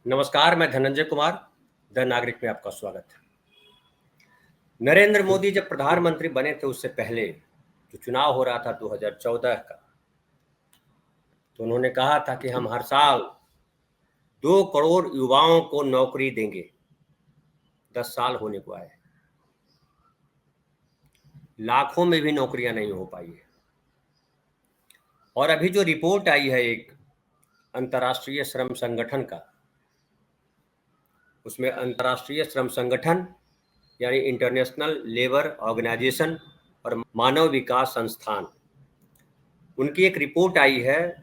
नमस्कार, मैं धनंजय कुमार, द नागरिक में आपका स्वागत है। नरेंद्र मोदी जब प्रधानमंत्री बने थे उससे पहले जो चुनाव हो रहा था 2014 का, तो उन्होंने कहा था कि हम हर साल 2 करोड़ युवाओं को नौकरी देंगे। 10 साल होने को आए, लाखों में भी नौकरियां नहीं हो पाई है। और अभी जो रिपोर्ट आई है एक अंतर्राष्ट्रीय श्रम संगठन का, उसमें अंतर्राष्ट्रीय श्रम संगठन यानी इंटरनेशनल लेबर ऑर्गेनाइजेशन और मानव विकास संस्थान, उनकी एक रिपोर्ट आई है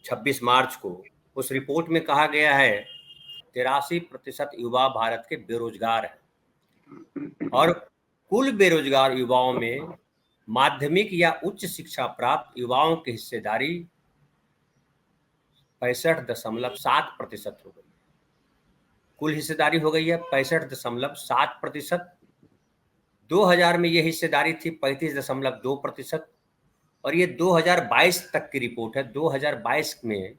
26 मार्च को। उस रिपोर्ट में कहा गया है 83% युवा भारत के बेरोजगार हैं और कुल बेरोजगार युवाओं में माध्यमिक या उच्च शिक्षा प्राप्त युवाओं की हिस्सेदारी 65.7% हो गई। कुल हिस्सेदारी हो गई है 65.7%। 2000 में ये हिस्सेदारी थी 35.2% और ये 2022 तक की रिपोर्ट है। 2022 में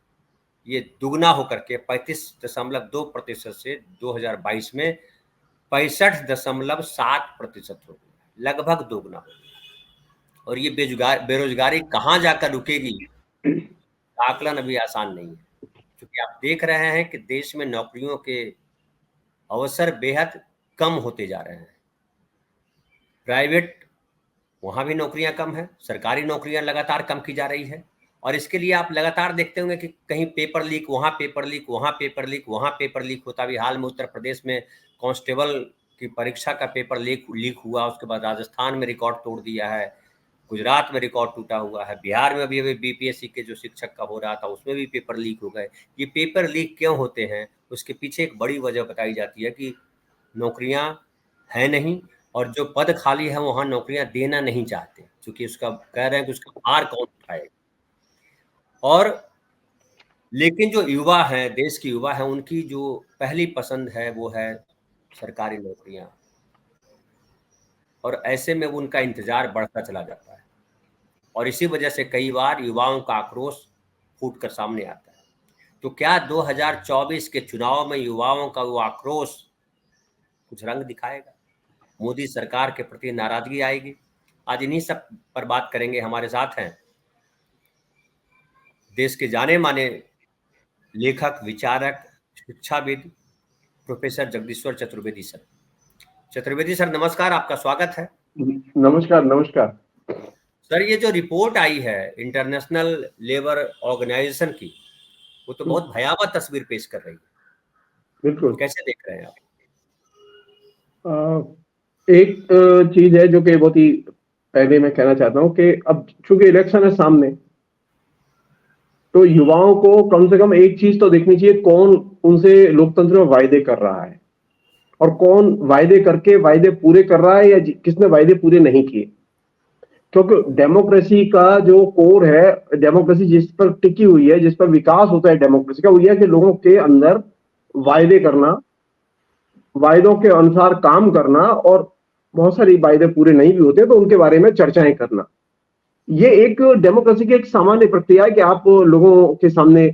ये दुगना होकर के 35.2% से 2022 में 65.7% हो गया, लगभग दोगुना हो गया। और ये बेरोजगारी कहाँ जाकर रुकेगी, आकलन अभी आसान नहीं है, क्योंकि आप देख रहे हैं कि देश में नौकरियों के अवसर बेहद कम होते जा रहे हैं। प्राइवेट, वहाँ भी नौकरियां कम है, सरकारी नौकरियां लगातार कम की जा रही है। और इसके लिए आप लगातार देखते होंगे कि कहीं पेपर लीक, वहाँ पेपर लीक, वहाँ पेपर लीक, वहाँ पेपर लीक होता भी। हाल में उत्तर प्रदेश में कांस्टेबल की परीक्षा का पेपर लीक हुआ, उसके बाद राजस्थान में रिकॉर्ड तोड़ दिया है, गुजरात में रिकॉर्ड टूटा हुआ है, बिहार में अभी बीपीएससी के जो शिक्षक का हो रहा था उसमें भी पेपर लीक हो गए। ये पेपर लीक क्यों होते हैं, उसके पीछे एक बड़ी वजह बताई जाती है कि नौकरियां है नहीं, और जो पद खाली है वहां नौकरियां देना नहीं चाहते, क्योंकि उसका कह रहे हैं कि उसका भार कौन उठाएगा। और लेकिन जो युवा हैं, देश के युवा हैं, उनकी जो पहली पसंद है वो है सरकारी नौकरियां, और ऐसे में उनका इंतजार बढ़ता चला जाता है। और इसी वजह से कई बार युवाओं का आक्रोश फूट कर सामने आता है। तो क्या 2024 के चुनाव में युवाओं का वो आक्रोश कुछ रंग दिखाएगा, मोदी सरकार के प्रति नाराजगी आएगी? आज इन्हीं सब पर बात करेंगे। हमारे साथ हैं देश के जाने माने लेखक, विचारक, शिक्षाविद प्रोफेसर जगदीश्वर चतुर्वेदी सर। चतुर्वेदी सर नमस्कार, आपका स्वागत है। नमस्कार। नमस्कार सर, ये जो रिपोर्ट आई है इंटरनेशनल लेबर ऑर्गेनाइजेशन की, वो तो बहुत भयावह तस्वीर पेश कर रही है। बिल्कुल, कैसे देख रहे हैं आप? एक चीज है जो कि बहुत ही पहले मैं कहना चाहता हूं कि अब चूंकि इलेक्शन है सामने, तो युवाओं को कम से कम एक चीज तो देखनी चाहिए, कौन उनसे लोकतंत्र में वायदे कर रहा है और कौन वायदे करके वायदे पूरे कर रहा है या किसने वायदे पूरे नहीं किए। क्योंकि डेमोक्रेसी का जो कोर है, डेमोक्रेसी जिस पर टिकी हुई है, जिस पर विकास होता है डेमोक्रेसी का, वो यह है कि लोगों के अंदर वायदे करना, वायदों के अनुसार काम करना, और बहुत सारी वायदे पूरे नहीं भी होते तो उनके बारे में चर्चाएं करना। ये एक डेमोक्रेसी की एक सामान्य प्रक्रिया है कि आप लोगों के सामने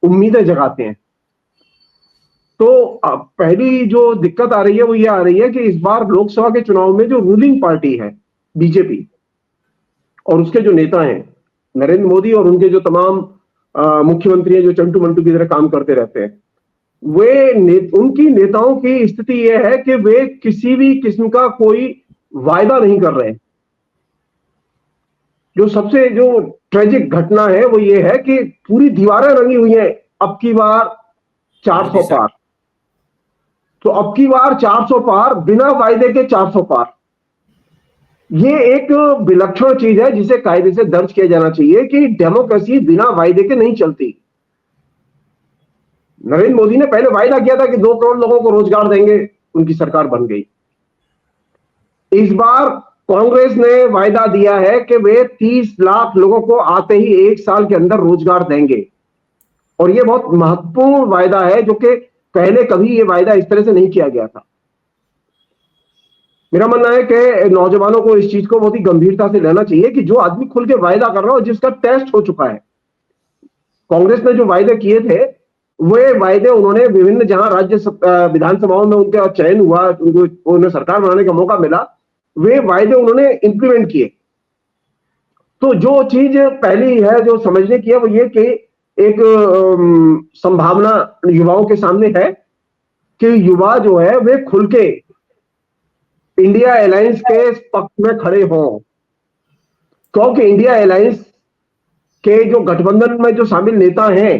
उम्मीदें जगाते हैं। तो पहली जो दिक्कत आ रही है वो ये आ रही है कि इस बार लोकसभा के चुनाव में जो रूलिंग पार्टी है बीजेपी और उसके जो नेता हैं नरेंद्र मोदी और उनके जो तमाम मुख्यमंत्री हैं जो चंटू मंटू की तरह काम करते रहते हैं, उनकी नेताओं की स्थिति यह है कि वे किसी भी किस्म का कोई वायदा नहीं कर रहे हैं। जो सबसे जो ट्रेजिक घटना है वो ये है कि पूरी दीवारें रंगी हुई हैं अब की बार 400 पार। तो अब की बार 400 पार, बिना वायदे के 400 पार। ये एक विलक्षण चीज है जिसे कायदे से दर्ज किया जाना चाहिए कि डेमोक्रेसी बिना वायदे के नहीं चलती। नरेंद्र मोदी ने पहले वायदा किया था कि 2 करोड़ लोगों को रोजगार देंगे, उनकी सरकार बन गई। इस बार कांग्रेस ने वायदा दिया है कि वे 30 लाख लोगों को आते ही 1 साल के अंदर रोजगार देंगे, और यह बहुत महत्वपूर्ण वायदा है जो कि पहले कभी यह वायदा इस तरह से नहीं किया गया था। मेरा मानना है कि नौजवानों को इस चीज को बहुत ही गंभीरता से लेना चाहिए कि जो आदमी खुल के वायदा कर रहा हो, जिसका टेस्ट हो चुका है। कांग्रेस ने जो वायदे किए थे वे वायदे उन्होंने विभिन्न जहां विधानसभाओं में उनका चयन हुआ, उन्हें सरकार बनाने का मौका मिला, वे वायदे उन्होंने इंप्लीमेंट किए। तो जो चीज पहली है जो समझने की है वो ये कि एक संभावना युवाओं के सामने है कि युवा जो है वे खुल के इंडिया अलायंस के पक्ष में खड़े हों, क्योंकि इंडिया अलायंस के जो गठबंधन में जो शामिल नेता हैं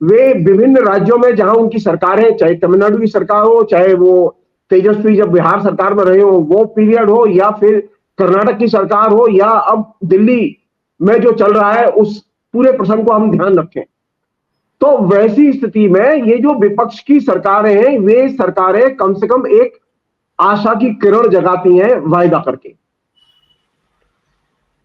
वे विभिन्न राज्यों में जहां उनकी सरकार है, चाहे तमिलनाडु की सरकार हो, चाहे वो तेजस्वी जब बिहार सरकार में रहे हो वो पीरियड हो, या फिर कर्नाटक की सरकार हो, या अब दिल्ली में जो चल रहा है उस पूरे प्रसंग को हम ध्यान रखें, तो वैसी स्थिति में ये जो विपक्ष की सरकारें हैं वे सरकारें कम से कम एक आशा की किरण जगाती हैं वायदा करके।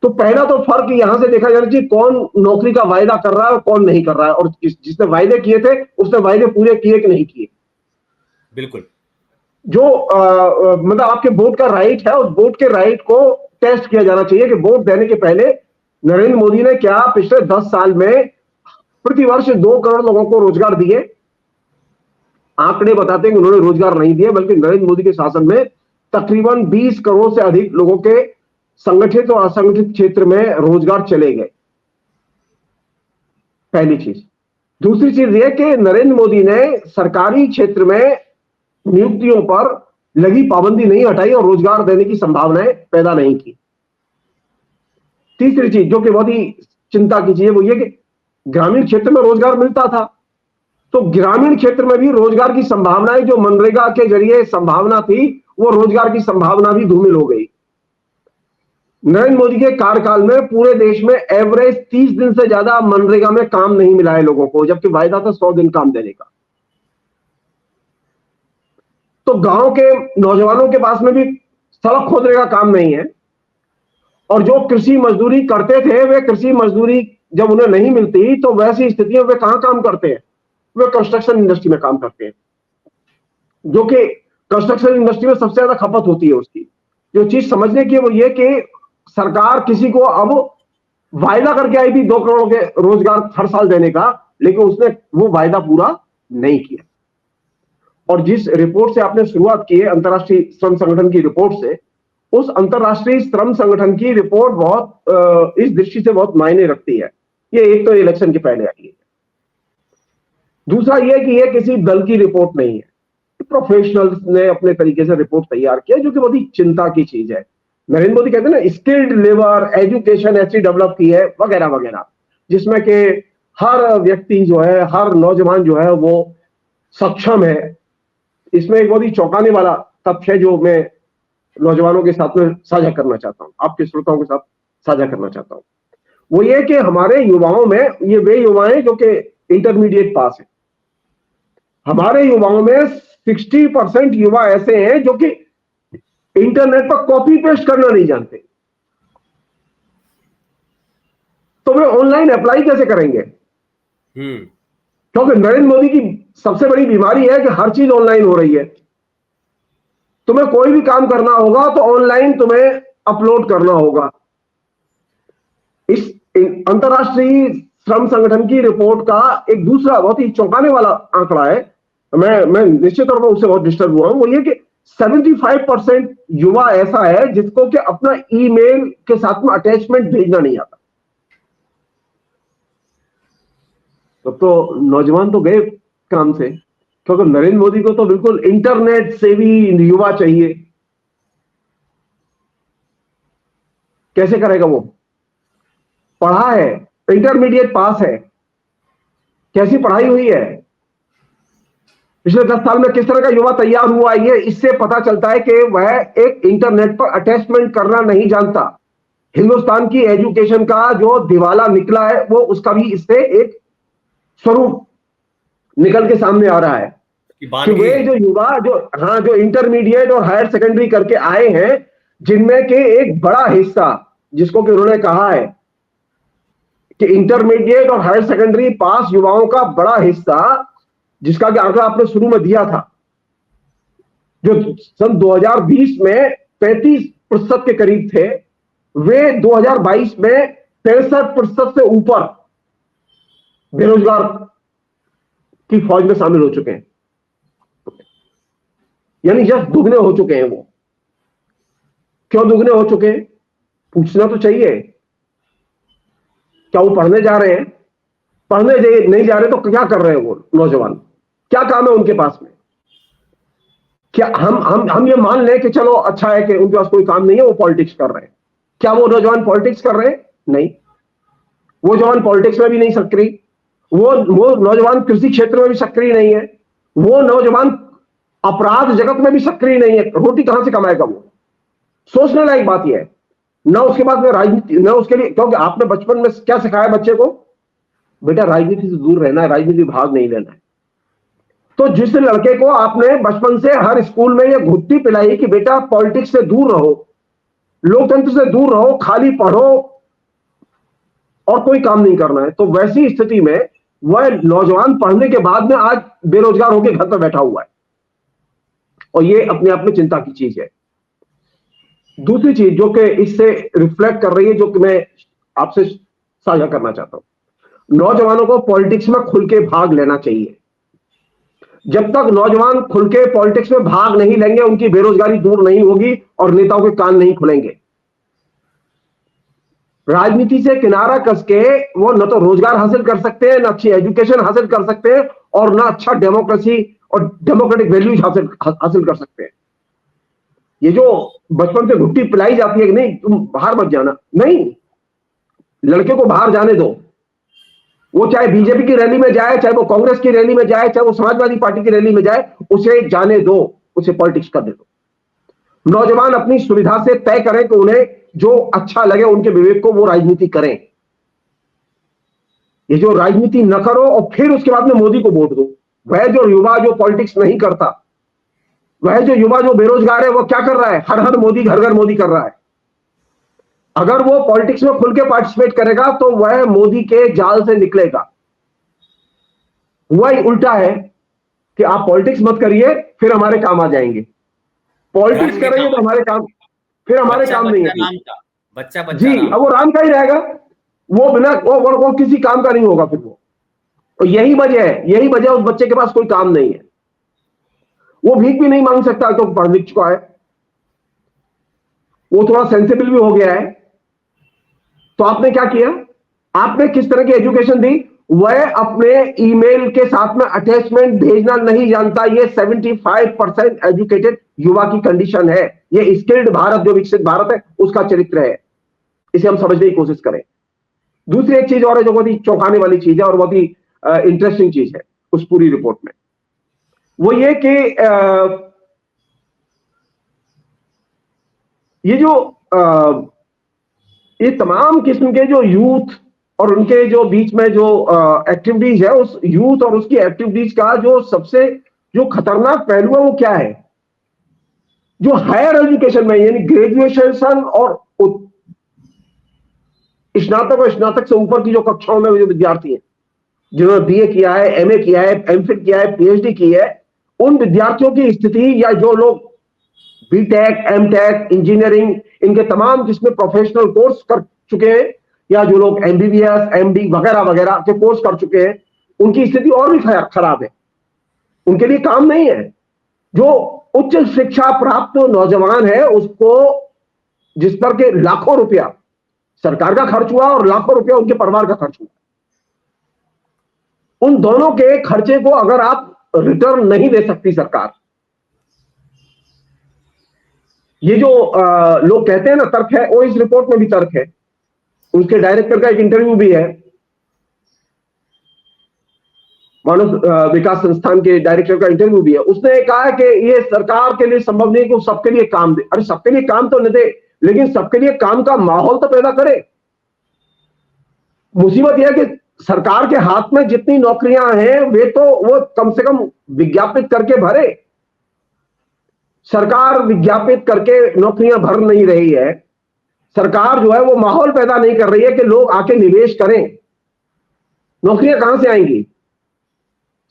तो पहला तो फर्क यहां से देखा जाना चाहिए कौन नौकरी का वायदा कर रहा है और कौन नहीं कर रहा है, और जिसने वायदे किए थे उसने वायदे पूरे किए कि नहीं किए। बिल्कुल। जो मतलब आपके वोट का राइट है, उस वोट के राइट को टेस्ट किया जाना चाहिए कि वोट देने के पहले नरेंद्र मोदी ने क्या पिछले 10 साल में प्रतिवर्ष 2 करोड़ लोगों को रोजगार दिए। आंकड़े बताते हैं कि उन्होंने रोजगार नहीं दिए, बल्कि नरेंद्र मोदी के शासन में तकरीबन 20 करोड़ से अधिक लोगों के संगठित और असंगठित क्षेत्र में रोजगार चले गए। पहली चीज। दूसरी चीज यह कि नरेंद्र मोदी ने सरकारी क्षेत्र में नियुक्तियों पर लगी पाबंदी नहीं हटाई और रोजगार देने की संभावनाएं पैदा नहीं की। तीसरी चीज जो कि बहुत ही चिंता की चीज है वो ये कि ग्रामीण क्षेत्र में रोजगार मिलता था, तो ग्रामीण क्षेत्र में भी रोजगार की संभावनाएं जो मनरेगा के जरिए संभावना थी वो रोजगार की संभावना भी धूमिल हो गई। नरेंद्र मोदी के कार्यकाल में पूरे देश में एवरेज 30 दिन से ज्यादा मनरेगा में काम नहीं मिला है लोगों को, जबकि वायदा था 100 दिन काम देने का। तो गांव के नौजवानों के पास में भी सड़क खोदने का काम नहीं है, और जो कृषि मजदूरी करते थे वे कृषि मजदूरी जब उन्हें नहीं मिलती तो वैसी स्थितियों में वे कहां काम करते हैं, वे कंस्ट्रक्शन इंडस्ट्री में काम करते हैं, जो कि कंस्ट्रक्शन इंडस्ट्री में सबसे ज्यादा खपत होती है उसकी। जो चीज समझने की है वो ये कि सरकार किसी को अब वायदा करके आई थी 2 करोड़ के रोजगार हर साल देने का, लेकिन उसने वो वायदा पूरा नहीं किया। और जिस रिपोर्ट से आपने शुरुआत की है अंतर्राष्ट्रीय श्रम संगठन की रिपोर्ट से, उस अंतर्राष्ट्रीय श्रम संगठन की रिपोर्ट बहुत इस दृष्टि से बहुत मायने रखती है। ये एक तो इलेक्शन के पहले आई है, दूसरा यह कि यह किसी दल की रिपोर्ट नहीं है, प्रोफेशनल्स ने अपने तरीके से रिपोर्ट तैयार किया, जो कि बहुत ही चिंता की चीज है। नरेंद्र मोदी कहते हैं ना स्किल्ड लेबर एजुकेशन ऐसी डेवलप की है वगैरह वगैरह, जिसमें कि हर व्यक्ति जो है, हर नौजवान जो है वो सक्षम है। इसमें एक बहुत ही चौंकाने वाला तथ्य है जो मैं नौजवानों के साथ में साझा करना चाहता हूं, आपके श्रोताओं के साथ साझा करना चाहता हूं। वो ये कि हमारे युवाओं में, ये वे युवा हैं जो कि इंटरमीडिएट पास है, हमारे युवाओं में 60% युवा ऐसे हैं जो कि इंटरनेट पर कॉपी पेस्ट करना नहीं जानते, तो वे ऑनलाइन अप्लाई कैसे करेंगे? क्योंकि नरेंद्र मोदी की सबसे बड़ी बीमारी है कि हर चीज ऑनलाइन हो रही है। तुम्हें कोई भी काम करना होगा तो ऑनलाइन तुम्हें अपलोड करना होगा। इस अंतर्राष्ट्रीय श्रम संगठन की रिपोर्ट का एक दूसरा बहुत ही चौंकाने वाला आंकड़ा है, मैं निश्चित तौर पर उससे बहुत डिस्टर्ब हुआ हूं, वो ये कि 75% युवा ऐसा है जिसको कि अपना ईमेल के साथ में अटैचमेंट भेजना नहीं आता। तो नौजवान तो गए काम से, क्योंकि नरेंद्र मोदी को तो बिल्कुल इंटरनेट सेवी युवा चाहिए। कैसे करेगा वो? पढ़ा है, इंटरमीडिएट पास है, कैसी पढ़ाई हुई है, पिछले 10 साल में किस तरह का युवा तैयार हुआ, ये इससे पता चलता है कि वह एक इंटरनेट पर अटैचमेंट करना नहीं जानता। हिंदुस्तान की एजुकेशन का जो दिवाला निकला है वो उसका भी इससे एक स्वरूप निकल के सामने आ रहा है कि वे जो युवा जो इंटरमीडिएट और हायर सेकेंडरी करके आए हैं, जिनमें के एक बड़ा हिस्सा, जिसको कि उन्होंने कहा है कि इंटरमीडिएट और हायर सेकेंडरी पास युवाओं का बड़ा हिस्सा, जिसका कि आंकड़ा आपने शुरू में दिया था, जो सन 2020 में 35% के करीब थे, वे 2022 में 63% से ऊपर बेरोजगार कि फौज में शामिल हो चुके हैं, यानी जस्ट दुगने हो चुके हैं वो। क्यों दुगने हो चुके हैं, पूछना तो चाहिए। क्या वो पढ़ने जा रहे हैं? पढ़ने नहीं जा रहे तो क्या कर रहे हैं वो नौजवान? क्या काम है उनके पास में? क्या हम ये मान लें कि चलो अच्छा है कि उनके पास कोई काम नहीं है, वो पॉलिटिक्स कर रहे हैं। क्या वो नौजवान पॉलिटिक्स कर रहे हैं? नहीं, वो जवान पॉलिटिक्स में भी नहीं सक्रिय, वो नौजवान कृषि क्षेत्र में भी सक्रिय नहीं है, वो नौजवान अपराध जगत में भी सक्रिय नहीं है। रोटी कहां से कमाएगा वो? सोचने लायक बात यह है। ना उसके बाद में राजनीति, ना उसके लिए, क्योंकि आपने बचपन में क्या सिखाया बच्चे को? बेटा राजनीति से दूर रहना है, राजनीति में भाग नहीं लेना है। तो जिस लड़के को आपने बचपन से हर स्कूल में ये घुट्टी पिलाई कि बेटा पॉलिटिक्स से दूर रहो, लोकतंत्र से दूर रहो, खाली पढ़ो और कोई काम नहीं करना है, तो वैसी स्थिति में वह नौजवान पढ़ने के बाद में आज बेरोजगार होकर घर पर बैठा हुआ है, और ये अपने आप में चिंता की चीज है। दूसरी चीज जो कि इससे रिफ्लेक्ट कर रही है, जो कि मैं आपसे साझा करना चाहता हूं, नौजवानों को पॉलिटिक्स में खुल के भाग लेना चाहिए। जब तक नौजवान खुल के पॉलिटिक्स में भाग नहीं लेंगे, उनकी बेरोजगारी दूर नहीं होगी और नेताओं के कान नहीं खुलेंगे। राजनीति से किनारा कस के वो न तो रोजगार हासिल कर सकते हैं, न अच्छी एजुकेशन हासिल कर सकते हैं, और न अच्छा डेमोक्रेसी और डेमोक्रेटिक वैल्यूज हासिल कर सकते हैं। ये जो बचपन से घुट्टी पिलाई जाती है कि नहीं तुम बाहर मत जाना, नहीं, लड़के को बाहर जाने दो। वो चाहे बीजेपी की रैली में जाए, चाहे वो कांग्रेस की रैली में जाए, चाहे वो समाजवादी पार्टी की रैली में जाए, उसे जाने दो, उसे पॉलिटिक्स करने दो। नौजवान अपनी सुविधा से तय करें कि उन्हें जो अच्छा लगे, उनके विवेक को वो राजनीति करें। ये जो राजनीति न करो और फिर उसके बाद में मोदी को वोट दो। वह जो युवा जो पॉलिटिक्स नहीं करता, वह जो युवा जो बेरोजगार है, वो क्या कर रहा है? हर हर मोदी, घर घर मोदी कर रहा है। अगर वो पॉलिटिक्स में खुल के पार्टिसिपेट करेगा तो वह मोदी के जाल से निकलेगा। हुआ ही उल्टा है कि आप पॉलिटिक्स मत करिए, फिर हमारे काम आ जाएंगे। पॉलिटिक्स करेंगे तो हमारे काम, फिर हमारे काम नहीं है। बच्चा जी, अब वो राम का ही रहेगा, वो बिना वो किसी काम का नहीं होगा फिर वो। तो यही वजह उस बच्चे के पास कोई काम नहीं है। वो भीख भी नहीं मांग सकता तो पढ़ लिख चुका है, वो थोड़ा सेंसिबल भी हो गया है। तो आपने क्या किया? आपने किस तरह की एजुकेशन दी? वह अपने ईमेल के साथ में अटैचमेंट भेजना नहीं जानता। ये 75% एजुकेटेड युवा की कंडीशन है। ये स्किल्ड भारत, जो विकसित भारत है, उसका चरित्र है। इसे हम समझने की कोशिश करें। दूसरी एक चीज और है जो बहुत ही चौंकाने वाली चीज है और बहुत ही इंटरेस्टिंग चीज है उस पूरी रिपोर्ट में, वो ये कि ये जो ये तमाम किस्म के जो यूथ और उनके जो बीच में जो एक्टिविटीज है, उस यूथ और उसकी एक्टिविटीज का जो सबसे जो खतरनाक पहलू है वो क्या है? जो हायर एजुकेशन में, यानी ग्रेजुएशन और स्नातक और स्नातक से ऊपर की जो कक्षाओं में जो विद्यार्थी हैं, जिन्होंने बीए किया है, एमए किया है, एमफिल किया है, पीएचडी की है, उन विद्यार्थियों की स्थिति, या जो लोग बीटेक, एमटेक, इंजीनियरिंग, इनके तमाम जिसमें प्रोफेशनल कोर्स कर चुके हैं, या जो लोग एमबीबीएस, एमडी वगैरह वगैरह के कोर्स कर चुके हैं, उनकी स्थिति और भी खराब है। उनके लिए काम नहीं है। जो उच्च शिक्षा प्राप्त नौजवान है, उसको जिस पर के लाखों रुपया सरकार का खर्च हुआ और लाखों रुपया उनके परिवार का खर्च हुआ, उन दोनों के खर्चे को अगर आप रिटर्न नहीं दे सकती सरकार, ये जो लोग कहते हैं ना तर्क है, वो इस रिपोर्ट में भी तर्क है। उसके डायरेक्टर का एक इंटरव्यू भी है, मानव विकास संस्थान के डायरेक्टर का इंटरव्यू भी है। उसने कहा कि ये सरकार के लिए संभव नहीं कि वो सबके लिए काम दे। अरे सबके लिए काम तो न दे, लेकिन सबके लिए काम का माहौल तो पैदा करे। मुसीबत यह है कि सरकार के हाथ में जितनी नौकरियां हैं, वो कम से कम विज्ञापित करके भरे। सरकार विज्ञापित करके नौकरियां भर नहीं रही है। सरकार जो है वो माहौल पैदा नहीं कर रही है कि लोग आके निवेश करें। नौकरियां कहां से आएंगी?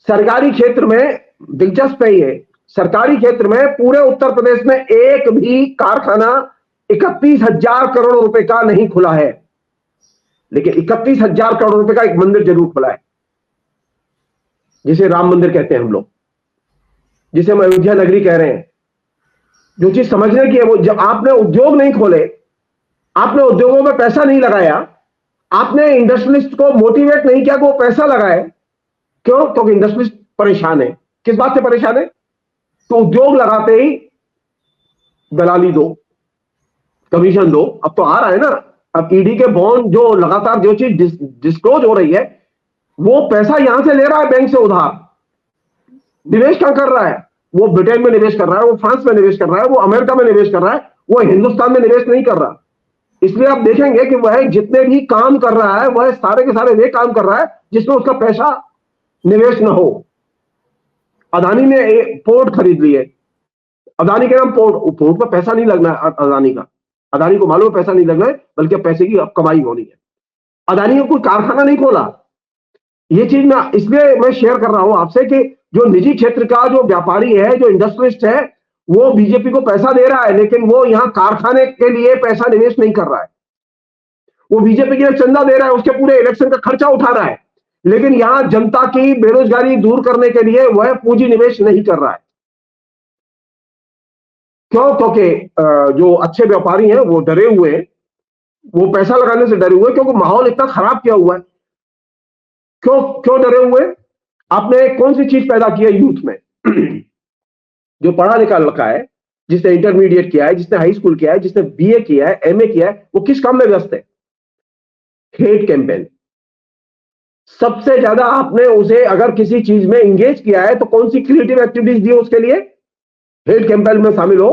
सरकारी क्षेत्र में दिलचस्प है ये, सरकारी क्षेत्र में पूरे उत्तर प्रदेश में एक भी कारखाना 31,000 करोड़ रुपए का नहीं खुला है, लेकिन 31,000 करोड़ रुपए का एक मंदिर जरूर खुला है। जिसे राम मंदिर कहते हैं हम लोग, जिसे हम अयोध्या नगरी कह रहे हैं। जो चीज समझने की है वो, जब आपने उद्योग नहीं खोले, आपने उद्योगों में पैसा नहीं लगाया, आपने इंडस्ट्रियलिस्ट को मोटिवेट नहीं किया कि वो पैसा लगाए। क्यों? क्योंकि इंडस्ट्रियलिस्ट परेशान है। किस बात से परेशान है? तो उद्योग लगाते ही दलाली दो, कमीशन दो। अब तो आ रहा है ना, अब ईडी के बॉन्ड जो लगातार जो चीज डिस्क्लोज हो रही है, वो पैसा यहां से ले रहा है बैंक से उधार, निवेश कहां कर रहा है? वो ब्रिटेन में निवेश कर रहा है, वो फ्रांस में निवेश कर रहा है, वो अमेरिका में निवेश कर रहा है, वो हिंदुस्तान में निवेश नहीं कर रहा। इसलिए आप देखेंगे कि वह जितने भी काम कर रहा है, वह सारे के सारे वे काम कर रहा है जिसमें उसका पैसा निवेश न हो। अदानी ने पोर्ट खरीद लिए, अदानी के नाम पोर्ट पर पैसा नहीं लगना है। अदानी का, अदानी को मालूम पैसा नहीं लगना है, बल्कि पैसे की कमाई होनी है। अदानी ने कोई कारखाना नहीं खोला। ये चीज मैं इसलिए मैं शेयर कर रहा हूं आपसे कि जो निजी क्षेत्र का जो व्यापारी है, जो इंडस्ट्रियलिस्ट है, वो बीजेपी को पैसा दे रहा है, लेकिन वो यहां कारखाने के लिए पैसा निवेश नहीं कर रहा है। वो बीजेपी के लिए चंदा दे रहा है, उसके पूरे इलेक्शन का खर्चा उठा रहा है, लेकिन यहां जनता की बेरोजगारी दूर करने के लिए वह पूंजी निवेश नहीं कर रहा है। क्यों? क्योंकि जो अच्छे व्यापारी हैं वो डरे हुए हैं, वो पैसा लगाने से डरे हुए, क्योंकि माहौल इतना खराब किया हुआ है। क्यों क्यों डरे हुए? आपने कौन सी चीज पैदा की है यूथ में? जो पढ़ा लिखा लड़का है, जिसने इंटरमीडिएट किया है, जिसने हाई स्कूल किया है, जिसने बीए किया है, एमए किया है, वो किस काम में व्यस्त है? Hate campaign. सबसे ज्यादा आपने उसे अगर किसी चीज में इंगेज किया है तो कौन सी क्रिएटिव एक्टिविटीज दी उसके लिए? हेट कैंपेन में शामिल हो,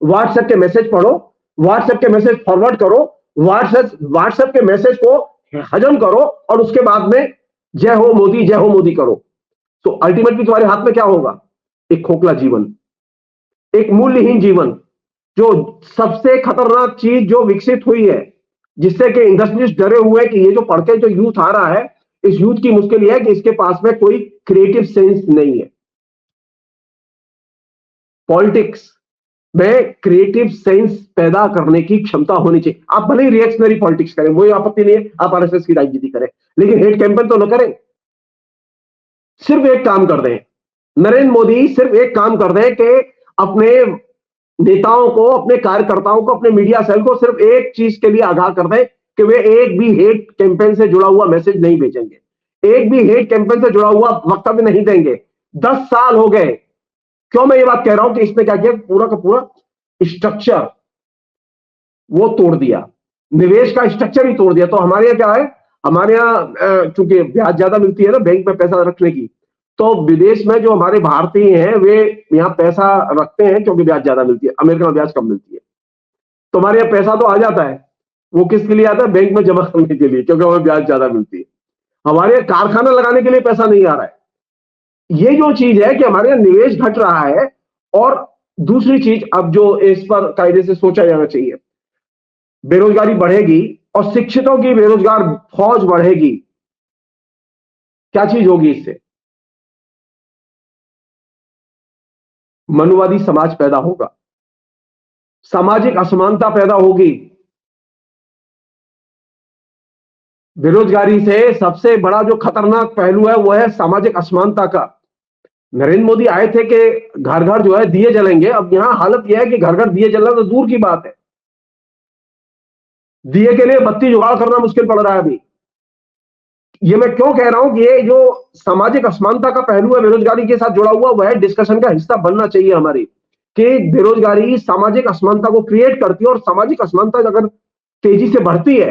व्हाट्सएप के मैसेज पढ़ो, व्हाट्सएप के मैसेज फॉरवर्ड करो, व्हाट्सएप के मैसेज को हजम करो, और उसके बाद में जय हो मोदी करो। तो अल्टीमेटली तुम्हारे हाथ में क्या होगा? एक खोखला जीवन, एक मूल्यहीन जीवन। जो सबसे खतरनाक चीज जो विकसित हुई है, जिससे कि इंडस्ट्रियलिस्ट डरे हुए कि ये जो पढ़ के जो यूथ आ रहा है, इस यूथ की मुश्किल यह है कि इसके पास में कोई क्रिएटिव सेंस नहीं है। पॉलिटिक्स में क्रिएटिव सेंस पैदा करने की क्षमता होनी चाहिए। आप भले ही रिएक्शनरी पॉलिटिक्स करें, वही आपत्ति नहीं है, आप आरएसएस की राजनीति करें, लेकिन हेट कैंपेन तो न करें। सिर्फ एक काम कर दें, नरेंद्र मोदी सिर्फ एक काम कर दें कि अपने नेताओं को, अपने कार्यकर्ताओं को, अपने मीडिया सेल को सिर्फ एक चीज के लिए आगाह कर दें कि वे एक भी हेट कैंपेन से जुड़ा हुआ मैसेज नहीं भेजेंगे, एक भी हेट कैंपेन से जुड़ा हुआ वक्तव्य नहीं देंगे। 10 साल हो गए। क्यों मैं ये बात कह रहा हूं कि इसने क्या किया? पूरा का पूरा स्ट्रक्चर वो तोड़ दिया, निवेश का स्ट्रक्चर ही तोड़ दिया। तो हमारे यहाँ क्या है, हमारे यहाँ चूंकि ब्याज ज्यादा मिलती है ना बैंक में पैसा रखने की, तो विदेश में जो हमारे भारतीय हैं वे यहाँ पैसा रखते हैं क्योंकि ब्याज ज्यादा मिलती है। अमेरिका में ब्याज कम मिलती है। तो हमारे यहाँ पैसा तो आ जाता है, वो किसके लिए आता है? बैंक में जमा करने के लिए, क्योंकि हमें ब्याज ज्यादा मिलती है। हमारे यहाँ कारखाना लगाने के लिए पैसा नहीं आ रहा है। ये जो चीज है कि हमारे यहाँ निवेश घट रहा है। और दूसरी चीज, अब जो इस पर कायदे से सोचा जाना चाहिए, बेरोजगारी बढ़ेगी और शिक्षितों की बेरोजगार फौज बढ़ेगी। क्या चीज होगी इससे? मनुवादी समाज पैदा होगा, सामाजिक असमानता पैदा होगी। बेरोजगारी से सबसे बड़ा जो खतरनाक पहलू है वो है सामाजिक असमानता का। नरेंद्र मोदी आए थे कि घर घर जो है दिए जलेंगे। अब यहां हालत यह है कि घर घर दिए जलना तो दूर की बात है, दिए के लिए बत्ती जुगाड़ करना मुश्किल पड़ रहा है अभी। ये मैं क्यों कह रहा हूं कि ये जो सामाजिक असमानता का पहलू है बेरोजगारी के साथ जुड़ा हुआ, वह डिस्कशन का हिस्सा बनना चाहिए हमारी, कि बेरोजगारी सामाजिक असमानता को क्रिएट करती है। और सामाजिक असमानता अगर तेजी से बढ़ती है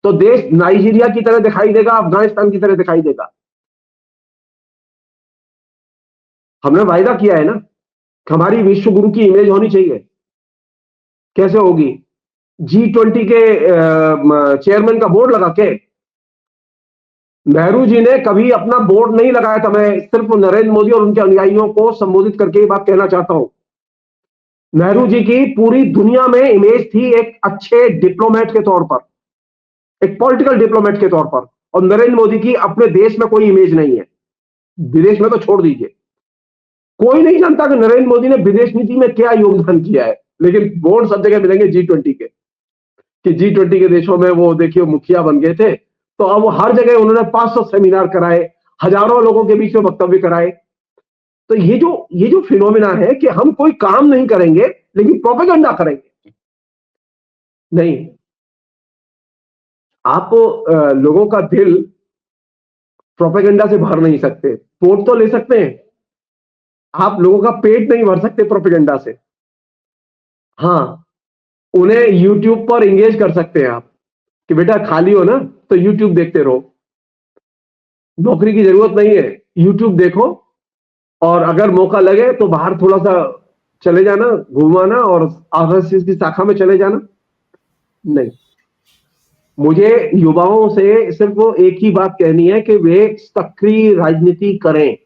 तो देश नाइजीरिया की तरह दिखाई देगा, अफगानिस्तान की तरह दिखाई देगा। हमने वायदा किया है ना कि हमारी विश्व गुरु की इमेज होनी चाहिए। कैसे होगी? G20 के चेयरमैन का बोर्ड लगा के। नेहरू जी ने कभी अपना बोर्ड नहीं लगाया था। मैं सिर्फ नरेंद्र मोदी और उनके अनुयायियों को संबोधित करके ये बात कहना चाहता हूं। नेहरू जी की पूरी दुनिया में इमेज थी एक अच्छे डिप्लोमेट के तौर पर, एक पॉलिटिकल डिप्लोमेट के तौर पर। और नरेंद्र मोदी की अपने देश में कोई इमेज नहीं है, विदेश में तो छोड़ दीजिए। कोई नहीं जानता कि नरेंद्र मोदी ने विदेश नीति में क्या योगदान किया है, लेकिन बोर्ड सब जगह मिलेंगे G20 के, कि G20 के देशों में वो देखिए मुखिया बन गए थे। तो अब हर जगह उन्होंने 500 सेमिनार कराए, हजारों लोगों के बीच में वक्तव्य कराए। तो ये जो फिनोमिना है कि हम कोई काम नहीं करेंगे लेकिन प्रोपेगेंडा करेंगे, नहीं। आप लोगों का दिल प्रोपेगेंडा से भर नहीं सकते, वोट तो ले सकते हैं, आप लोगों का पेट नहीं भर सकते प्रोपेगेंडा से। हाँ, उन्हें यूट्यूब पर एंगेज कर सकते हैं आप कि बेटा खाली हो ना तो यूट्यूब देखते रहो, नौकरी की जरूरत नहीं है, यूट्यूब देखो, और अगर मौका लगे तो बाहर थोड़ा सा चले जाना, घूमाना, और आरएसएस की शाखा में चले जाना। नहीं, मुझे युवाओं से सिर्फ वो एक ही बात कहनी है कि वे सक्रिय राजनीति करें।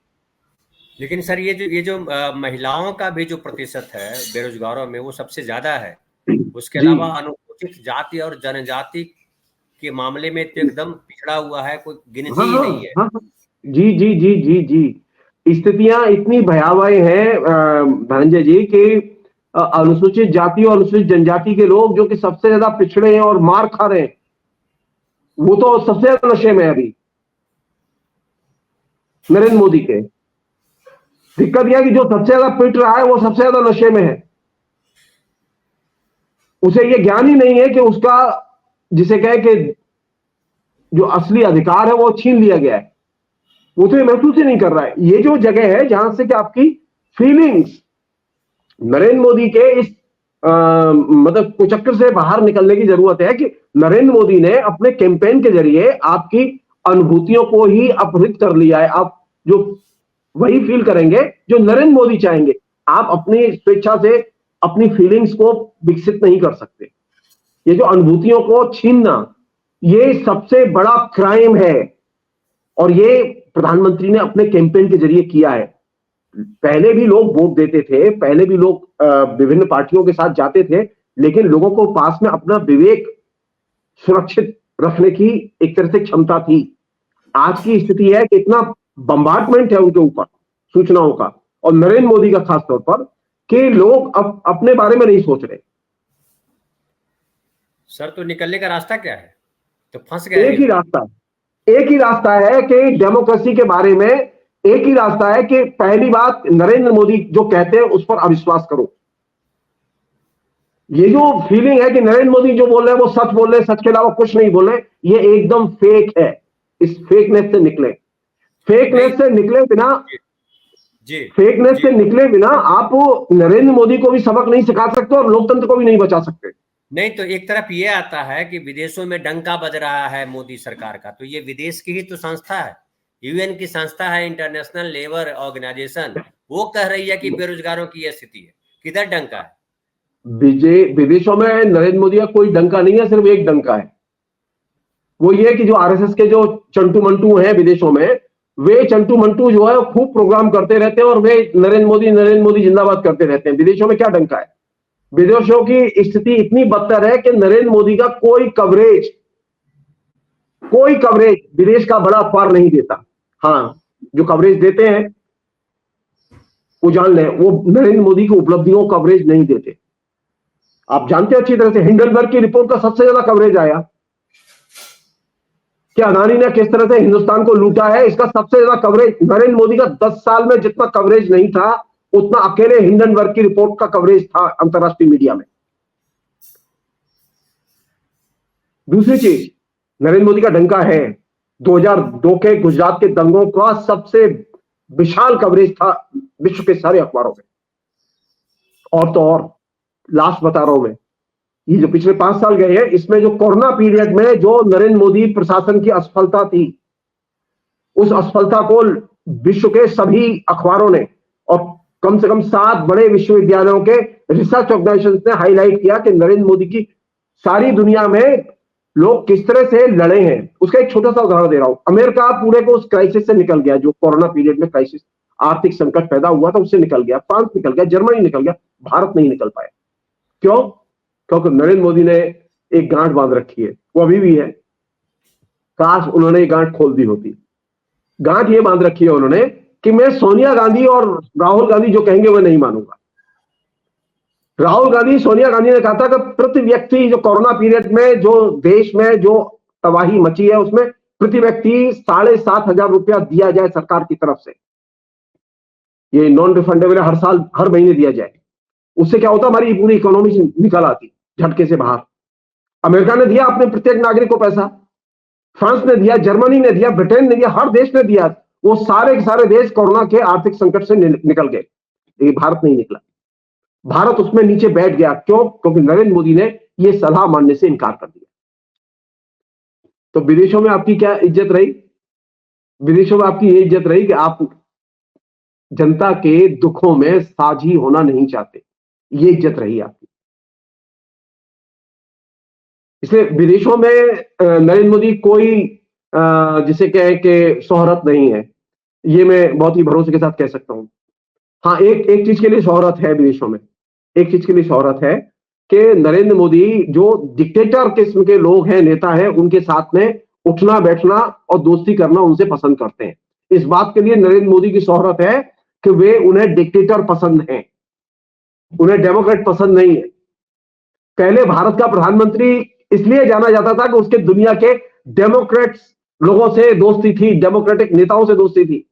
लेकिन सर ये जो महिलाओं का भी जो प्रतिशत है बेरोजगारों में वो सबसे ज्यादा है। उसके जी, अलावा अनुसूचित जाति और जनजाति के मामले में तो एकदम पिछड़ा हुआ है, कोई गिनती हाँ ही हाँ नहीं है। हाँ हाँ। जी जी जी जी जी, स्थितियां इतनी भयावह हैं धनंजय जी कि अनुसूचित जाति और अनुसूचित जनजाति के लोग जो कि सबसे ज्यादा पिछड़े हैं और मार खा रहे हैं, वो तो सबसे ज्यादा नशे में है अभी नरेंद्र मोदी के। दिक्कत यह है कि जो सबसे ज्यादा पिट रहा है वो सबसे ज्यादा नशे में है। उसे ये ज्ञान ही नहीं है कि उसका, जिसे कहे कि जो असली अधिकार है वो छीन लिया गया है, वो तो ये महसूस ही नहीं कर रहा है। ये जो जगह है जहां से कि आपकी फीलिंग्स नरेंद्र मोदी के इस मतलब कुचक्कर से बाहर निकलने की जरूरत है कि नरेंद्र मोदी ने अपने कैंपेन के जरिए आपकी अनुभूतियों को ही अपहृत कर लिया है। आप जो वही फील करेंगे जो नरेंद्र मोदी चाहेंगे। आप अपनी स्वेच्छा से अपनी फीलिंग्स को विकसित नहीं कर सकते। ये जो अनुभूतियों को छीनना, ये सबसे बड़ा क्राइम है, और ये प्रधानमंत्री ने अपने कैंपेन के जरिए किया है। पहले भी लोग वोट देते थे, पहले भी लोग विभिन्न पार्टियों के साथ जाते थे, लेकिन लोगों को पास में अपना विवेक सुरक्षित रखने की एक तरह से क्षमता थी। आज की स्थिति है कि इतना बम्बार्डमेंट है उनके ऊपर सूचनाओं का, और नरेंद्र मोदी का खासतौर पर, कि लोग अब अपने बारे में नहीं सोच रहे। सर तो निकलने का रास्ता क्या है? तो फंस गए एक ही हैं। रास्ता एक ही रास्ता है कि डेमोक्रेसी के बारे में, एक ही रास्ता है कि पहली बात नरेंद्र मोदी जो कहते हैं उस पर अविश्वास करो। ये जो फीलिंग है कि नरेंद्र मोदी जो बोल रहे हैं वो सच बोल रहे हैं, सच के अलावा कुछ नहीं बोल रहे, ये एकदम फेक है। इस फेकनेस से निकले, फेकनेस से निकले बिना जी फेकनेस जी से निकले बिना आप नरेंद्र मोदी को भी सबक नहीं सिखा सकते और लोकतंत्र को भी नहीं बचा सकते। नहीं, तो एक तरफ ये आता है कि विदेशों में डंका बज रहा है मोदी सरकार का, तो ये विदेश की ही तो संस्था है, यूएन की संस्था है, इंटरनेशनल लेबर ऑर्गेनाइजेशन, वो कह रही है कि बेरोजगारों की यह स्थिति है। किधर डंका है? विदेशों में नरेंद्र मोदी का कोई डंका नहीं है, सिर्फ एक डंका है। वो ये कि जो आरएसएस के जो चंटू मंटू हैं विदेशों में, वे चंटू मंटू जो है खूब प्रोग्राम करते रहते हैं और वे नरेंद्र मोदी जिंदाबाद करते रहते हैं। विदेशों में क्या डंका है? विदेशों की स्थिति इतनी बदतर है कि नरेंद्र मोदी का कोई कवरेज विदेश का बड़ा अखबार नहीं देता। हाँ, जो कवरेज देते हैं वो जान लें, वो नरेंद्र मोदी की उपलब्धियों का कवरेज नहीं देते। आप जानते हो अच्छी तरह से, हिंडनबर्ग की रिपोर्ट का सबसे ज्यादा कवरेज आया कि अदानी ने किस तरह से हिंदुस्तान को लूटा है, इसका सबसे ज्यादा कवरेज नरेंद्र मोदी का 10 साल में जितना कवरेज नहीं था उतना अकेले हिंडनबर्ग की रिपोर्ट का कवरेज था अंतरराष्ट्रीय मीडिया में। दूसरी चीज, नरेंद्र मोदी का डंका है 2002 के गुजरात के दंगों का सबसे विशाल कवरेज था विश्व के सारे अखबारों में। और तो और, लास्ट बता रहा हूं मैं, ये जो पिछले 5 साल गए हैं इसमें जो कोरोना पीरियड में जो नरेंद्र मोदी प्रशासन की असफलता थी, उस असफलता को विश्व के सभी अखबारों ने और कम से कम 7 बड़े विश्वविद्यालयों के रिसर्च ऑर्गेनाइजेशन ने हाईलाइट किया कि नरेंद्र मोदी की सारी दुनिया में लोग किस तरह से लड़े हैं। उसका एक छोटा सा उदाहरण दे रहा हूं। अमेरिका पूरे को उस क्राइसिस से निकल गया, जो कोरोना पीरियड में क्राइसिस आर्थिक संकट पैदा हुआ था उससे निकल गया। फ्रांस निकल गया, जर्मनी निकल गया, भारत नहीं निकल पाया। क्यों? क्योंकि नरेंद्र मोदी ने एक गांठ बांध रखी है, वो अभी भी है। काश उन्होंने एक गांठ खोल दी होती। गांठ ये बांध रखी है उन्होंने कि मैं सोनिया गांधी और राहुल गांधी जो कहेंगे वो नहीं मानूंगा। राहुल गांधी, सोनिया गांधी ने कहा था कि प्रति व्यक्ति जो कोरोना पीरियड में जो देश में जो तबाही मची है उसमें प्रति व्यक्ति 7,500 रुपया दिया जाए सरकार की तरफ से, ये नॉन रिफंडेबल हर साल हर महीने दिया जाए। उससे क्या होता, हमारी पूरी इकोनॉमी निकल आती झटके से बाहर। अमेरिका ने दिया अपने प्रत्येक नागरिक को पैसा, फ्रांस ने दिया, जर्मनी ने दिया, ब्रिटेन ने दिया, हर देश ने दिया। वो सारे के सारे देश कोरोना के आर्थिक संकट से निकल गए, लेकिन भारत नहीं निकला। भारत उसमें नीचे बैठ गया। क्यों? क्योंकि नरेंद्र मोदी ने यह सलाह मानने से इनकार कर दिया। तो विदेशों में आपकी क्या इज्जत रही? विदेशों में आपकी ये इज्जत रही कि आप जनता के दुखों में साझी होना नहीं चाहते, ये इज्जत रही आपकी। इसलिए विदेशों में नरेंद्र मोदी कोई जिसे कहें कि शोहरत नहीं है, ये मैं बहुत ही भरोसे के साथ कह सकता हूं। हाँ, एक चीज के लिए शोहरत है विदेशों में, एक चीज के लिए शोहरत है कि नरेंद्र मोदी जो डिक्टेटर किस्म के लोग हैं, नेता हैं, उनके साथ में उठना बैठना और दोस्ती करना उनसे पसंद करते हैं। इस बात के लिए नरेंद्र मोदी की शोहरत है कि वे उन्हें डिक्टेटर पसंद हैं, उन्हें डेमोक्रेट पसंद नहीं है। पहले भारत का प्रधानमंत्री इसलिए जाना जाता था कि उसके दुनिया के डेमोक्रेट्स लोगों से दोस्ती थी, डेमोक्रेटिक नेताओं से दोस्ती थी।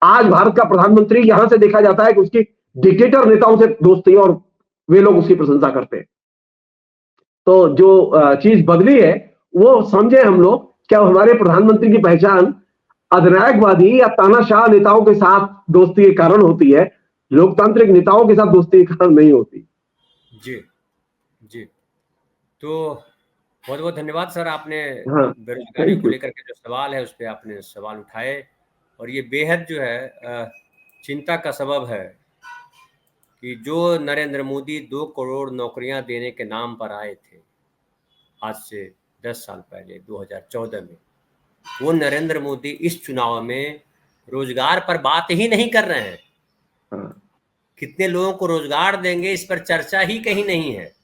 आज भारत का प्रधानमंत्री यहां से देखा जाता है कि उसकी डिक्टेटर नेताओं से दोस्ती है और वे लोग उसकी प्रशंसा करते हैं। तो जो चीज बदली है वो समझे हम लोग, क्या हमारे प्रधानमंत्री की पहचान अधिनायकवादी या तानाशाह नेताओं के साथ दोस्ती के कारण होती है, लोकतांत्रिक नेताओं के साथ दोस्ती के कारण नहीं होती। जी जी, तो बहुत बहुत धन्यवाद सर, आपने हाँ, बेरोजगारी को लेकर के जो सवाल है उस पर आपने सवाल उठाए, और ये बेहद जो है चिंता का सबब है कि जो नरेंद्र मोदी 2 करोड़ नौकरियां देने के नाम पर आए थे आज से 10 साल पहले 2014 में, वो नरेंद्र मोदी इस चुनाव में रोजगार पर बात ही नहीं कर रहे हैं। हाँ, कितने लोगों को रोजगार देंगे इस पर चर्चा ही कहीं नहीं है।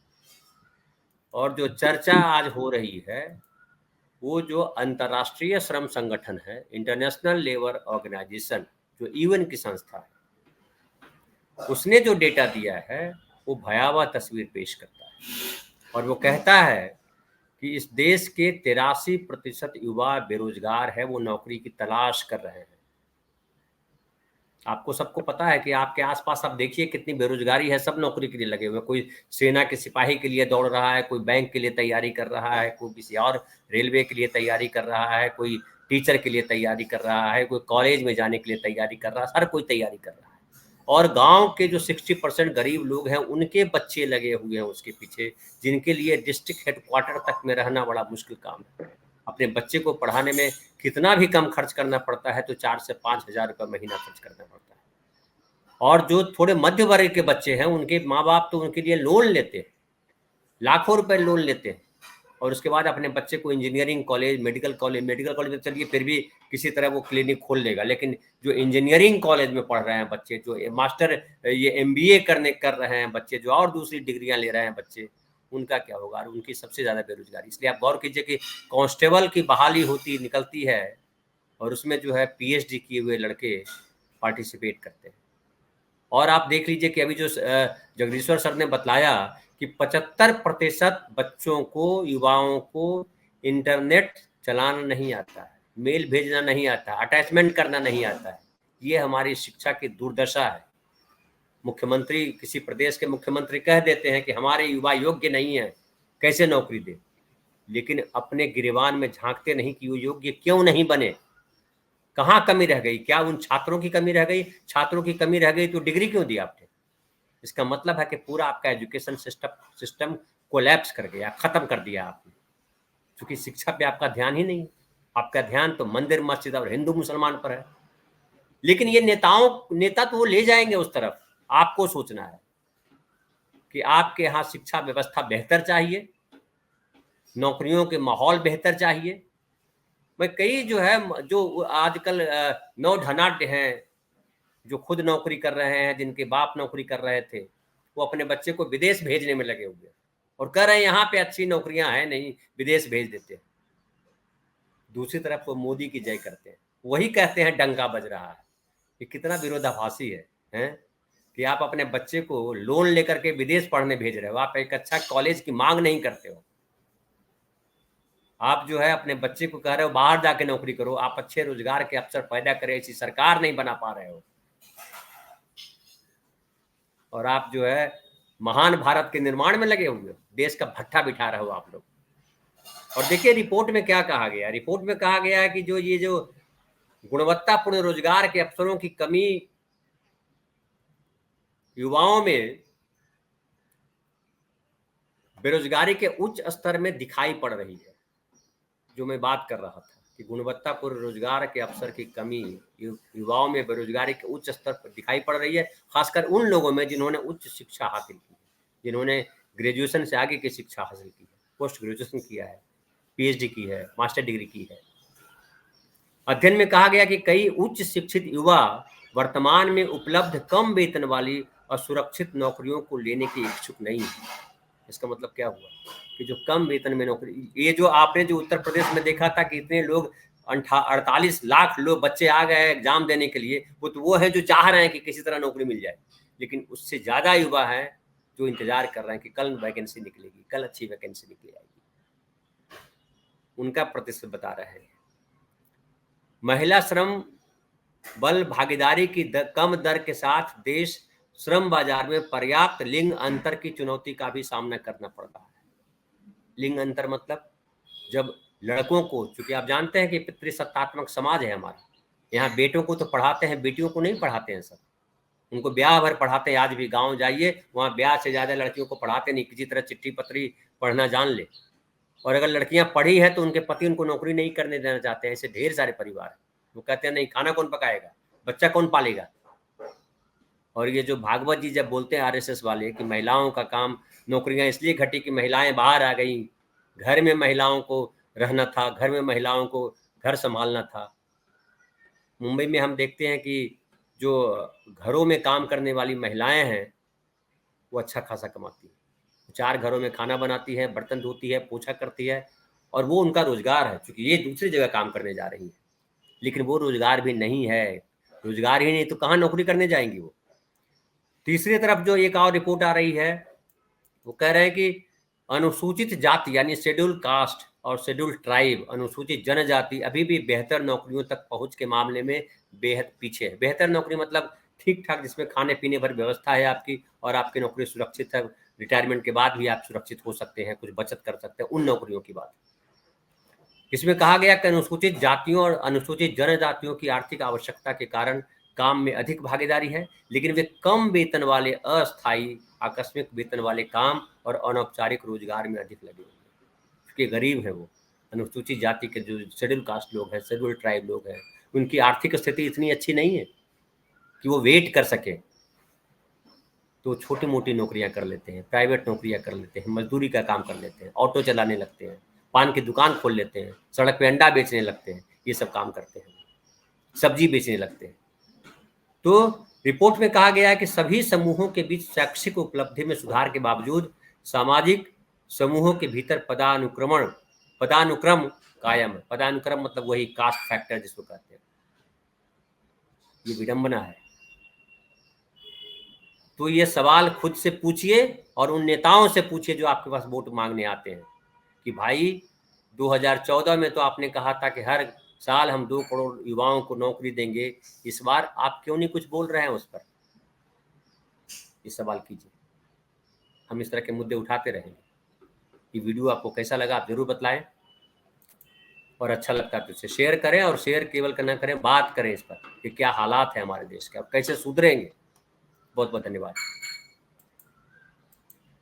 और जो चर्चा आज हो रही है वो जो अंतर्राष्ट्रीय श्रम संगठन है, इंटरनेशनल लेबर ऑर्गेनाइजेशन, जो यूएन की संस्था है, उसने जो डेटा दिया है वो भयावह तस्वीर पेश करता है। और वो कहता है कि इस देश के 83% युवा बेरोजगार है, वो नौकरी की तलाश कर रहे हैं। आपको सबको पता है कि आपके आसपास आप देखिए कितनी बेरोजगारी है, सब नौकरी के लिए लगे हुए हैं। कोई सेना के सिपाही के लिए दौड़ रहा है, कोई बैंक के लिए तैयारी कर रहा है, कोई किसी और रेलवे के लिए तैयारी कर रहा है, कोई टीचर के लिए तैयारी कर रहा है, कोई कॉलेज में जाने के लिए तैयारी कर रहा है, हर कोई तैयारी कर रहा है। और गांव के जो 60% गरीब लोग हैं उनके बच्चे लगे हुए हैं उसके पीछे, जिनके लिए डिस्ट्रिक्ट हेडक्वार्टर तक में रहना बड़ा मुश्किल काम है। अपने बच्चे को पढ़ाने में कितना भी कम खर्च करना पड़ता है तो 4 से 5 हज़ार रुपये महीना खर्च करना पड़ता है। और जो थोड़े मध्य वर्ग के बच्चे हैं उनके माँ बाप तो उनके लिए लोन लेते हैं, लाखों रुपए लोन लेते हैं, और उसके बाद अपने बच्चे को इंजीनियरिंग कॉलेज, मेडिकल कॉलेज में चलिए फिर भी किसी तरह वो क्लिनिक खोल लेगा, लेकिन जो इंजीनियरिंग कॉलेज में पढ़ रहे हैं बच्चे, जो मास्टर ये एमबीए कर रहे हैं बच्चे, जो और दूसरी डिग्रियां ले रहे हैं बच्चे, उनका क्या होगा? और उनकी सबसे ज़्यादा बेरोजगारी। इसलिए आप गौर कीजिए कि कांस्टेबल की बहाली होती निकलती है और उसमें जो है पीएचडी किए हुए लड़के पार्टिसिपेट करते हैं। और आप देख लीजिए कि अभी जो जगदीश्वर सर ने बतलाया कि 75% बच्चों को, युवाओं को इंटरनेट चलाना नहीं आता है, मेल भेजना नहीं आता, अटैचमेंट करना नहीं आता है। ये हमारी शिक्षा की दुर्दशा है। मुख्यमंत्री, किसी प्रदेश के मुख्यमंत्री कह देते हैं कि हमारे युवा योग्य नहीं है, कैसे नौकरी दे, लेकिन अपने गिरेबान में झांकते नहीं कि वो योग्य क्यों नहीं बने, कहाँ कमी रह गई? क्या उन छात्रों की कमी रह गई? छात्रों की कमी रह गई तो डिग्री क्यों दी आपने? इसका मतलब है कि पूरा आपका एजुकेशन सिस्टम कोलैप्स कर गया, खत्म कर दिया आपने, क्योंकि शिक्षा पे आपका ध्यान ही नहीं। आपका ध्यान तो मंदिर मस्जिद और हिंदू मुसलमान पर है। लेकिन ये नेता तो वो ले जाएंगे उस तरफ। आपको सोचना है कि आपके यहाँ शिक्षा व्यवस्था बेहतर चाहिए, नौकरियों के माहौल बेहतर चाहिए। मैं कई जो है जो आजकल नौढनाढ्य हैं, जो खुद नौकरी कर रहे हैं, जिनके बाप नौकरी कर रहे थे, वो अपने बच्चे को विदेश भेजने में लगे हुए हैं और कह रहे हैं यहाँ पे अच्छी नौकरियां हैं नहीं, विदेश भेज देते हैं। दूसरी तरफ वो मोदी की जय करते हैं, वही कहते हैं डंका बज रहा है। ये कितना विरोधाभासी है, हैं? कि आप अपने बच्चे को लोन लेकर के विदेश पढ़ने भेज रहे हो, आप एक अच्छा कॉलेज की मांग नहीं करते हो। आप जो है अपने बच्चे को कह रहे हो बाहर जाके नौकरी करो, आप अच्छे रोजगार के अवसर पैदा करें, ऐसी सरकार नहीं बना पा रहे हो, और आप जो है महान भारत के निर्माण में लगे हुए हो, देश का भट्ठा बिठा रहे हो आप लोग। और देखिए रिपोर्ट में क्या कहा गया, रिपोर्ट में कहा गया है कि जो गुणवत्तापूर्ण रोजगार के अवसरों की कमी युवाओं में बेरोजगारी के उच्च स्तर में दिखाई पड़ रही है। जो मैं बात कर रहा था कि गुणवत्तापूर्ण रोजगार के अवसर की कमी युवाओं में बेरोजगारी के उच्च स्तर पर दिखाई पड़ रही है, खासकर उन लोगों में जिन्होंने उच्च शिक्षा हासिल की है, जिन्होंने ग्रेजुएशन से आगे की शिक्षा हासिल की है, पोस्ट ग्रेजुएशन किया है, पीएचडी की है, मास्टर डिग्री की है। अध्ययन में कहा गया कि कई उच्च शिक्षित युवा वर्तमान में उपलब्ध कम वेतन वाली और सुरक्षित नौकरियों को लेने के इच्छुक नहीं है। इसका मतलब क्या हुआ कि जो कम वेतन में नौकरी, ये जो आपने जो उत्तर प्रदेश में देखा था कि इतने लोग 48 लाख लोग बच्चे आ गए एग्जाम देने के लिए, वो है जो चाह रहे हैं कि किसी तरह नौकरी मिल जाए, लेकिन उससे ज्यादा युवा हैं जो इंतजार कर रहे हैं कि कल वैकेंसी निकलेगी, कल अच्छी वैकेंसी निकल आएगी। उनका प्रतिशत बता रहे हैं। महिला श्रम बल भागीदारी की कम दर के साथ देश श्रम बाजार में पर्याप्त लिंग अंतर की चुनौती का भी सामना करना पड़ रहा है। लिंग अंतर मतलब जब लड़कों को, चूंकि आप जानते हैं कि पितृसत्तात्मक समाज है हमारा, यहाँ बेटों को तो पढ़ाते हैं, बेटियों को नहीं पढ़ाते हैं सब, उनको ब्याह भर पढ़ाते हैं। आज भी गांव जाइए, वहाँ ब्याह से ज्यादा लड़कियों को पढ़ाते नहीं, किसी तरह चिट्ठी पत्री पढ़ना जान ले। और अगर लड़कियां पढ़ी है तो उनके पति उनको नौकरी नहीं करने देना चाहते हैं। ऐसे ढेर सारे परिवार हैं, वो कहते हैं नहीं, खाना कौन पकाएगा, बच्चा कौन पालेगा। और ये जो भागवत जी जब बोलते हैं आरएसएस वाले कि महिलाओं का काम, नौकरियां इसलिए घटी कि महिलाएं बाहर आ गई, घर में महिलाओं को रहना था, घर में महिलाओं को घर संभालना था। मुंबई में हम देखते हैं कि जो घरों में काम करने वाली महिलाएं हैं वो अच्छा खासा कमाती है, 4 घरों में खाना बनाती है, बर्तन धोती है, पोछा करती है, और वो उनका रोजगार है, क्योंकि ये दूसरी जगह काम करने जा रही है। लेकिन वो रोजगार भी नहीं है, रोजगार ही नहीं तो कहाँ नौकरी करने जाएंगी वो। तीसरी तरफ जो एक और रिपोर्ट आ रही है, वो कह रहे हैं कि अनुसूचित जाति यानी शेड्यूल कास्ट और शेड्यूल ट्राइब, अनुसूचित जनजाति अभी भी बेहतर नौकरियों तक पहुंच के मामले में बेहद पीछे है। बेहतर नौकरी मतलब ठीक ठाक, जिसमें खाने पीने भर व्यवस्था है आपकी, और आपकी नौकरी सुरक्षित है, रिटायरमेंट के बाद भी आप सुरक्षित हो सकते हैं, कुछ बचत कर सकते हैं, उन नौकरियों की बात। इसमें कहा गया कि अनुसूचित जातियों और अनुसूचित जनजातियों की आर्थिक आवश्यकता के कारण काम में अधिक भागीदारी है, लेकिन वे कम वेतन वाले अस्थायी आकस्मिक वेतन वाले काम और अनौपचारिक रोजगार में अधिक लगे हुए हैं, क्योंकि गरीब है वो। अनुसूचित जाति के जो शेड्यूल कास्ट लोग हैं, शेड्यूल ट्राइब लोग हैं, उनकी आर्थिक स्थिति इतनी अच्छी नहीं है कि वो वेट कर सके, तो छोटी मोटी नौकरियां कर लेते हैं, प्राइवेट नौकरियां कर लेते हैं, मजदूरी का काम कर लेते हैं, ऑटो चलाने लगते हैं, पान की दुकान खोल लेते हैं, सड़क पे अंडा बेचने लगते हैं, ये सब काम करते हैं, सब्जी बेचने लगते हैं। तो रिपोर्ट में कहा गया है कि सभी समूहों के बीच शैक्षिक उपलब्धि में सुधार के बावजूद सामाजिक समूहों के भीतर पदानुक्रम कायम है। पदानुक्रम मतलब वही कास्ट फैक्टर जिसको कहते हैं। ये विडंबना है। तो ये सवाल खुद से पूछिए और उन नेताओं से पूछिए जो आपके पास वोट मांगने आते हैं कि भाई 2014 में तो आपने कहा था कि हर साल हम 2 करोड़ युवाओं को नौकरी देंगे, इस बार आप क्यों नहीं कुछ बोल रहे हैं उस पर? ये सवाल कीजिए। हम इस तरह के मुद्दे उठाते रहेंगे। ये वीडियो आपको कैसा लगा आप जरूर बतलाएं, और अच्छा लगता है तो इसे शेयर करें, और शेयर केवल करना करें, बात करें इस पर कि क्या हालात है हमारे देश के, अब कैसे सुधरेंगे। बहुत बहुत धन्यवाद।